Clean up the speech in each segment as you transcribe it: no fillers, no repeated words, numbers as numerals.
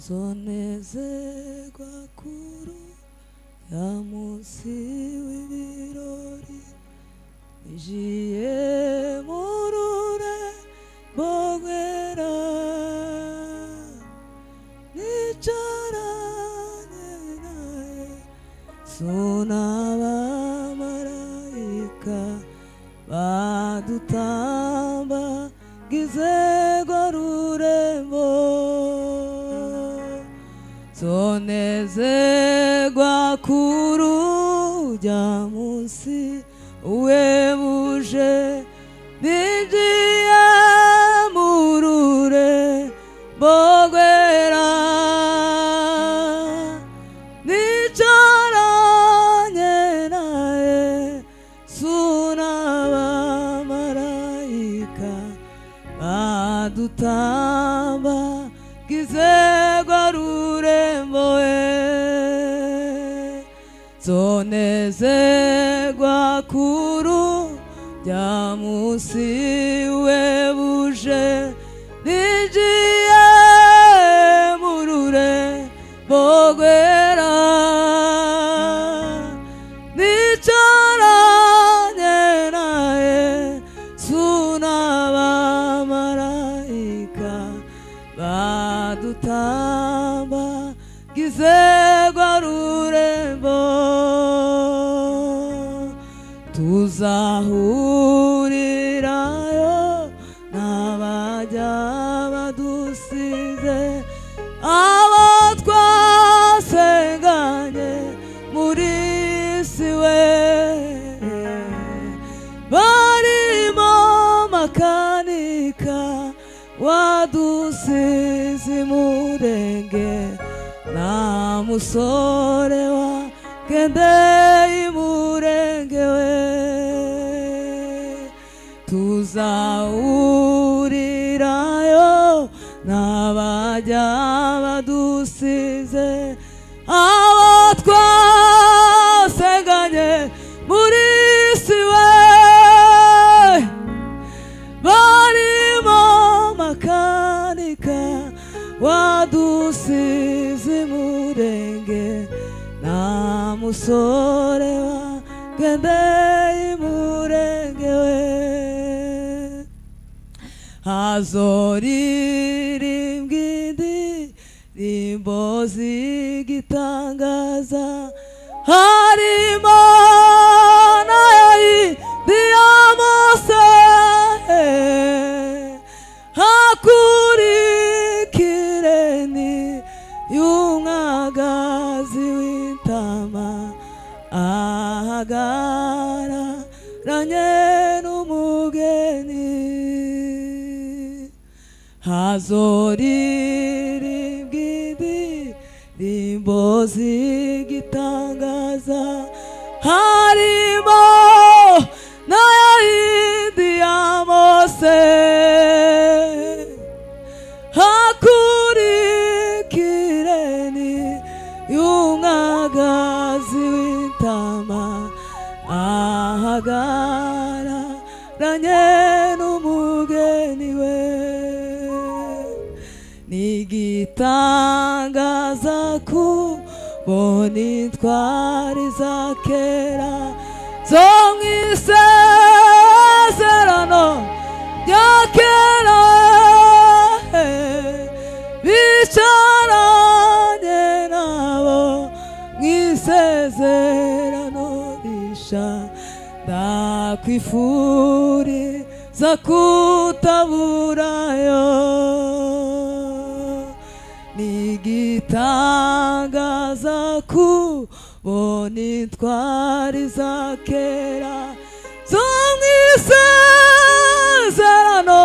zonezerwa kuru ya munsi w'ibirori nijiye murure bogwera nicaranye naye sunaba marayika badutamba gizegwa rurembo zonezerwa kurujya munsi webuje ninjiye murure bogwera nicaranye naye sunaba marayika badutamba gizegwa rurembo zonezerwa kuru ya munsi webuje ninjiye murure bogwera nicaranye naye sunaba marayika badutamba gizegwa rurembo tuzahurirayo n'abajya badusize abo twasenganye muri si we barimo makanika wadusize murenge na musore wagendeye murenge we tuzahurirayo n'abajya badusize abo twasenganye muri si we barimo makanika wadusize murenge na musore wagendeye murenge we hazoririmbwa indirimbo z'igitangaza harimo n'ayindi ya Mose hakurikireni y'umwagazi w'intama ahagararanye n'umugeni hazoririmbwa indirimbo z'igitangaza harimo n'ayindi ya Mose hakurikireni y'umwagazi w'intama ahagararanye n'umugeni we nigitangaza kubona intwari za kera zo mw'isezerano rya kera bicaranye nabo mw'isezerano risha ndakwifuriza kutaburayo nigitangaza kubona intwari za kera zo mw'isezerano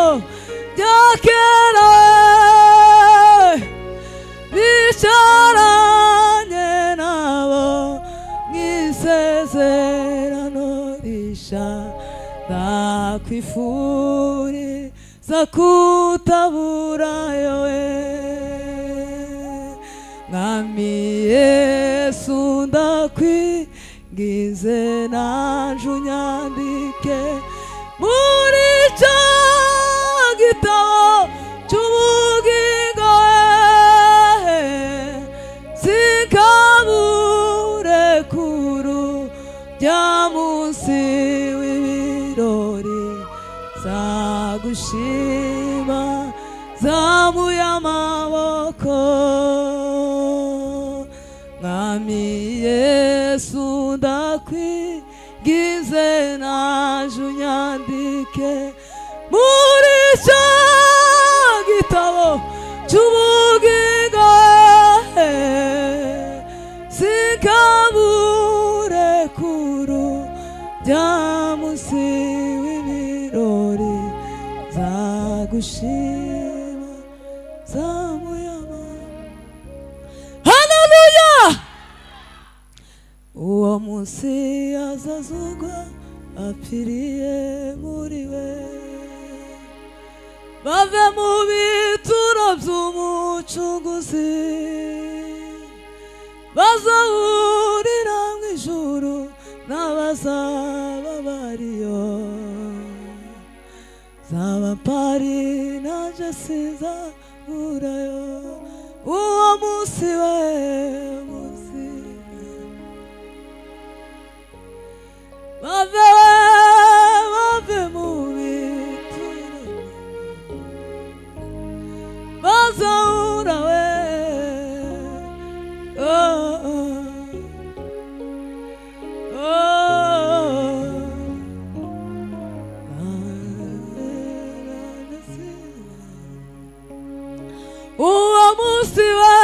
rya kera bicaranye nabo mw'isezerano risha ndakwifuriza kutaburayo mwami Yesu ndakwinginze nanje unyandike muri cya gitabo cy'ubugingo zamuye amaboko mwami Yesu ndakwigize naje unyandike muri cya gitabo cy'ubugingo sikabure kuru bya munsi w'ibirori zagushima zamuyama. Haleluya! Uwo munsi azazugwa apfiriye muri we bave mu bituro by'umucunguzi bazahurira mu ijuru n'abazaba bariyo zaba pari naje sinzaburayo uwo munsi we munsi bave mu bituro bazahura we uwo munsi we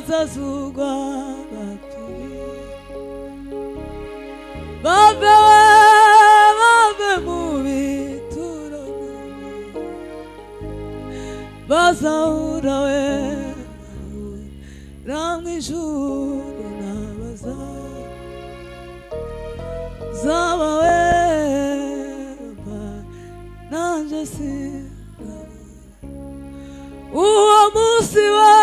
zazugwa bave mu bituro bazahura we ramwe ijuru n'abazaba we nanje si uwo munsi we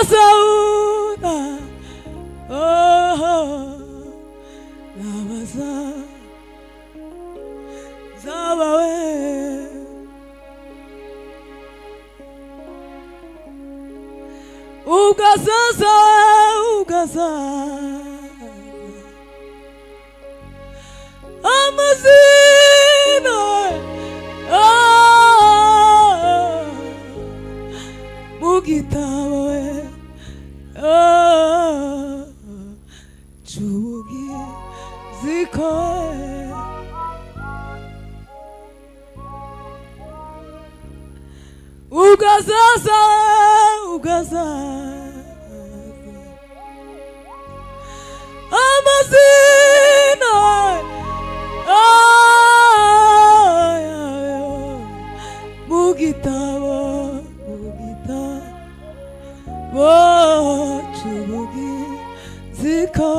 bazahura n'abazaba we ugazaza amazina mu gitabo we cy'ubugiziko ugazaza amazina mu gitabo cy'ubugiziko